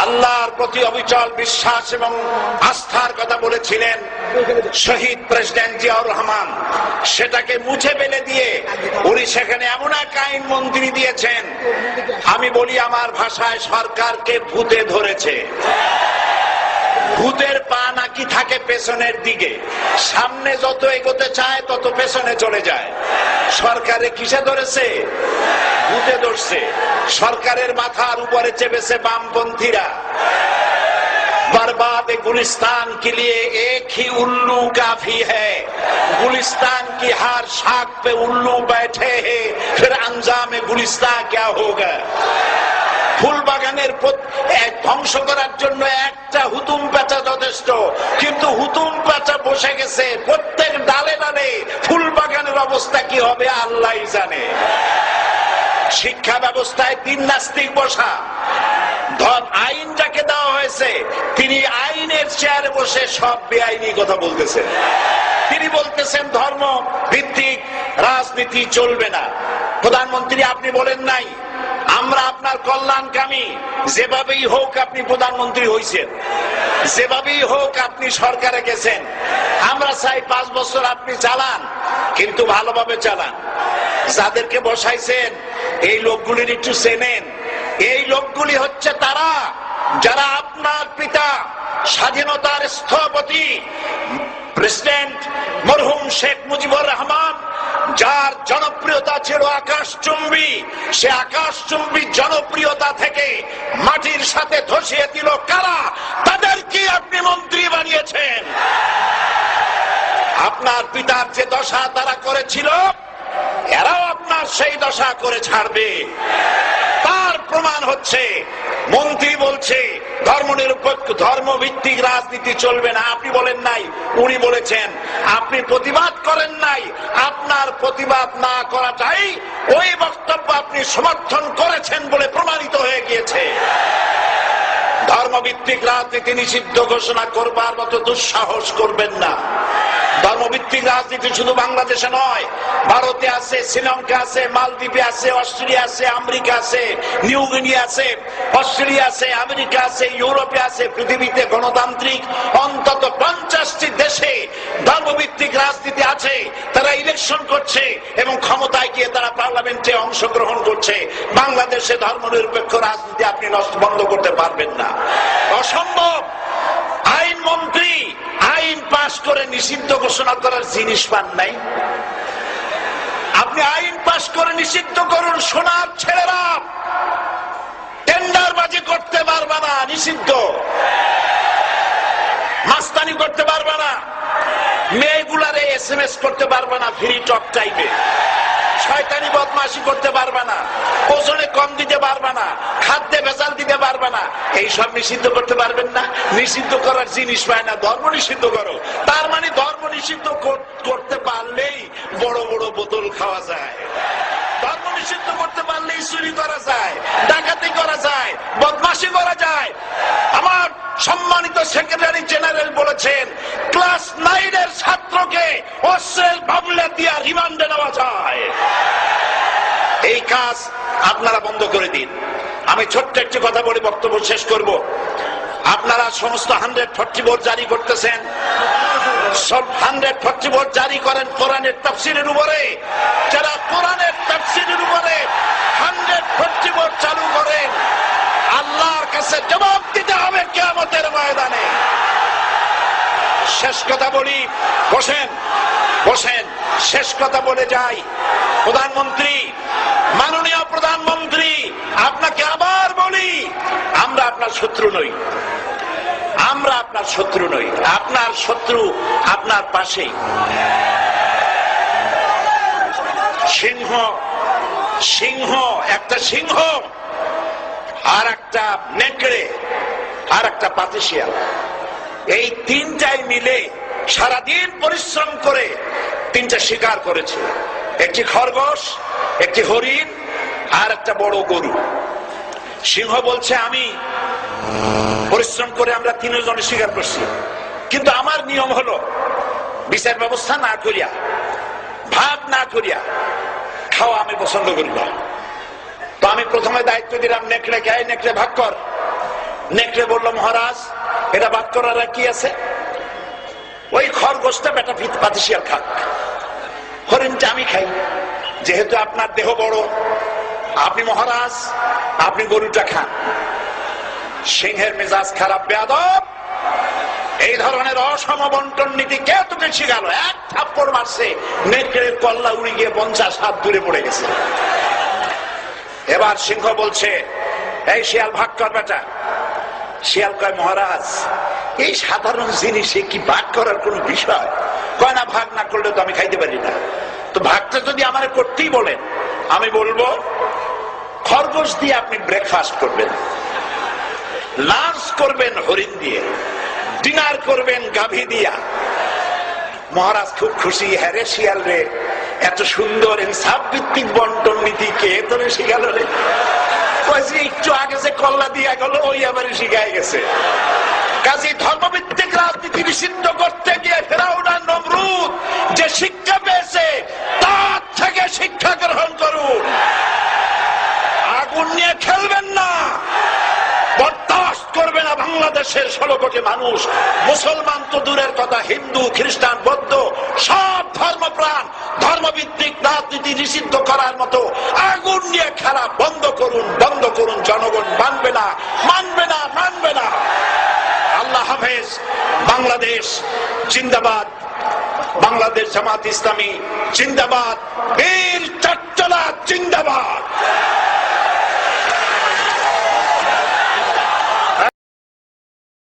আল্লাহর প্রতি অবিচল বিশ্বাস এবং আস্থার কথা বলেছিলেন শহীদ প্রেসিডেন্ট জিয়াউর রহমান, সেটাকে মুছে ফেলে দিয়ে উনি সেখানে এমন এক আইন মন্ত্রী দিয়েছেন, আমি বলি আমার ভাষায় সরকারকে ভূতে ধরেছে। ভূতের পা নাকি থাকে পেছনের দিকে, সামনে যত এগোতে চায় তত পেছনে চলে যায়। সরকারে কিসে ধরেছে? ভূতে ধরছে। সরকারের মাথার উপরে চেপেছে বামপন্থীরা। बर्बाद गुलिस्तान के लिए एक ही उल्लू काफी है, गुलिस्तान की हर शाख पे उल्लू बैठे हैं, फिर अंजाम गुलिस्तान क्या होगा। ফুল বাগানের ধ্বংস করার জন্য একটা হুতুম পেঁচা যথেষ্ট, কিন্তু হুতুম পেঁচা বসে গেছে প্রত্যেক ডালে ডালে। ফুল বাগানের অবস্থা কি হবে আল্লাহই জানে। শিক্ষা ব্যবস্থায় তিন নাস্তিক বসা। আইন যাকে দেওয়া হয়েছে তিনি আইনের চেয়ারে বসে সব বেআইনি কথা বলতেছেন। তিনি বলতেছেন ধর্ম ভিত্তিক রাজনীতি চলবে না। প্রধানমন্ত্রী আপনি বলেন নাই আমরা আপনার কল্যাণকামী, যেভাবেই হোক আপনি প্রধানমন্ত্রী হয়েছেন, যেভাবেই হোক আপনি সরকারে গেছেন, আমরা চাই 5 বছর আপনি চালান, কিন্তু ভালোভাবে চালান। যাদেরকে বসাইছেন এই লোকগুলির একটু চেনেন। এই লোকগুলি হচ্ছে তারা যারা আপনার পিতা স্বাধীনতার স্থপতি প্রেসিডেন্ট মরহুম শেখ মুজিবুর রহমান, যার জনপ্রিয়তা ছিল আকাশচুম্বী, সে আকাশচুম্বী জনপ্রিয়তা থেকে মাটির সাথে ধসিয়ে দিল কারা? তাদেরকে আপনি মন্ত্রী বানিয়েছেন। আপনার পিতার যে দশা তারা করেছিল, এরাও আপনার সেই দশা করে ছাড়বে। তার প্রমাণ হচ্ছে মন্ত্রী বলছে ধর্মনিরপেক্ষ ধর্মভিত্তিক রাজনীতি চলবে না। আপনি বলেন নাই, উনি বলেছেন। আপনি প্রতিবাদ করেন নাই, আপনার প্রতিবাদ না করাটাই ওই বক্তব্য আপনি সমর্থন করেছেন বলে প্রমাণিত হয়ে গিয়েছে। ধর্মভিত্তিক রাজনীতি নিষিদ্ধ ঘোষণা করবার মতো দুঃসাহস করবেন না। ধর্মভিত্তিক রাজনীতি শুধু বাংলাদেশে নয়, ভারতে আছে, শ্রীলঙ্কা আছে, মালদ্বীপে আছে, অস্ট্রেলিয়া আছে, আমেরিকা আছে, নিউ গিনি আছে, অস্ট্রেলিয়া আছে, আমেরিকা আছে, ইউরোপে আছে। পৃথিবীতে গণতান্ত্রিক অন্তত 50টি দেশে ধর্মভিত্তিক রাজনীতি আছে। তারা ইলেকশন করছে এবং ক্ষমতায় গিয়ে তারা পার্লামেন্টে অংশগ্রহণ করছে। বাংলাদেশে ধর্মনিরপেক্ষ রাজনীতি আপনি বন্ধ করতে পারবেন না, অসম্ভব। আইন মন্ত্রী আইন পাশ করে নিষিদ্ধ ঘোষণা করার জিনিস পান নাই। আপনি আইন পাশ করে নিষিদ্ধ করুন, সোনার ছেলেরা টেন্ডারবাজি করতে পারবে না, নিষিদ্ধ। মাস্তানি করতে পারবে না, মেয়েগুলারে SMS করতে পারবে না ফ্রি টক টাইমে, শয়তানি বদমাশি করতে পারবে না, ওজনে কম দিতে পারবে না, খাদ্যে ভেজাল দিতে পারবে না। এইসব নিষিদ্ধ করতে পারবেন না। নিষিদ্ধ করার জিনিস পায় না, ধর্ম নিষিদ্ধ করো। তার মানে ধর্ম নিষিদ্ধ করতে পারলেই বড় বড় বোতল খাওয়া যায়। ধর্ম নিষিদ্ধ করতে পারলেই চুরি করা যায়, ডাকাতি করা যায়, বদমাশি করা যায়। আমার সম্মানিত সেক্রেটারি জেনারেল বলেছেন ক্লাস 9 এর ছাত্রকে অশ্লীল মামলা দিয়ে রিমান্ডে নেওয়া যায়। এই কাজ আপনারা বন্ধ করে দিন। আমি ছোট্ট একটি কথা বলে বক্তব্য শেষ করব। আপনারা সমস্ত 144 জারি করতেছেন, সব 144 জারি করেন কোরআনের তাফসীরের উপরে। যারা কোরআনের তাফসীরের উপরে 144 চালু করেন, আল্লাহর কাছে জবাব দিতে হবে কিয়ামতের ময়দানে। শেষ কথা বলি, বসেন বসেন, শেষ কথা বলে যাই। প্রধানমন্ত্রী, মাননীয় প্রধানমন্ত্রী, আপনাকে আবার বলি, আমরা আপনার শত্রু নই, আমরা আপনার শত্রু নই। আপনার শত্রু আপনার পাশেই। সিংহ, সিংহ, একটা সিংহ আর একটা নেকড়ে আর একটা পাতিশিয়াল, এই তিনটাই মিলে সারাদিন পরিশ্রম করে তিনটা শিকার করেছে। একটি খরগোশ, একটি হরিণ আর একটা বড় গরু। সিংহ বলছে আমি পরিশ্রম করে আমরা তিনজনে শিকার করছি, কিন্তু আমার নিয়ম হলো বিচার ব্যবস্থা না করিয়া, ভাগ না করিয়া খাওয়া আমি পছন্দ করি না। তো আমি প্রথমে দায়িত্ব দিলাম নেকড়েকে, নেকড়ে ভাগ কর। নেকড়ে বলল, মহারাজ এটা বাদ করার কি আছে, ওই খরগোশটা বেটা পাতি শিয়াল খাক, হরিণটা আমি খাই, যেহেতু আপনার দেহ বড়, আপনি মহারাজ, আপনি গরুটা খান। সিংহের মেজাজ খারাপ, বেয়াদব, এই ধরনের অসম বন্টন নীতি কে তোকে শিখালো? এক থাপ্পড় মারছে, নেকড়ের কল্লা উড়ে গিয়ে 50 হাত দূরে পড়ে গেছে। এবার সিংহ বলছে, এই শিয়াল ভাগ কর বেটা। শিয়াল কয়, মহারাজ এই সাধারণ জিনিসে কি ভাগ করার কোন বিষয়? কয় না, ভাগ না করলে তো আমি খাইতে পারি না। তো ভাগটা যদি আমার করতেই বলেন, আমি বলবো খরগোশ দিয়ে আপনি ব্রেকফাস্ট করবেন, লাঞ্চ করবেন হরিণ দিয়ে, ডিনার করবেন গাভী দিয়া। মহারাজ খুব খুশি, হ্যাঁ রে শিয়াল রে, এত সুন্দর ইনসাফ ভিত্তিক বন্টন নীতি কে তোরে শিখাল রে? একটু আগে যে কল্লা দিয়া গেল ওই আবার শিখাই গেছে। কাজী ধর্মভিত্তিক রাজনীতি নিষিদ্ধ করতে গিয়ে ফেরাউন আর নমরুদ যে শিক্ষা পেয়েছে তার থেকে শিক্ষা গ্রহণ করুন। আগুন নিয়ে খেলবেন না, বরদাস্ত করবে না বাংলাদেশের 16 কোটি মানুষ। মুসলমান তো দূরের কথা, হিন্দু, খ্রিস্টান, বৌদ্ধ সব ধর্মপ্রাণ ধর্মভিত্তিক রাজনীতি নিষিদ্ধ করার মতো আগুন নিয়ে খেলা বন্ধ করুন, বন্ধ করুন। জনগণ মানবে না, মানবে না, মানবে না। আল্লাহ হাফেজ। বাংলাদেশ জিন্দাবাদ, বাংলাদেশ জামাত ইসলামী জিন্দাবাদ, বীর চট্টলা জিন্দাবাদ।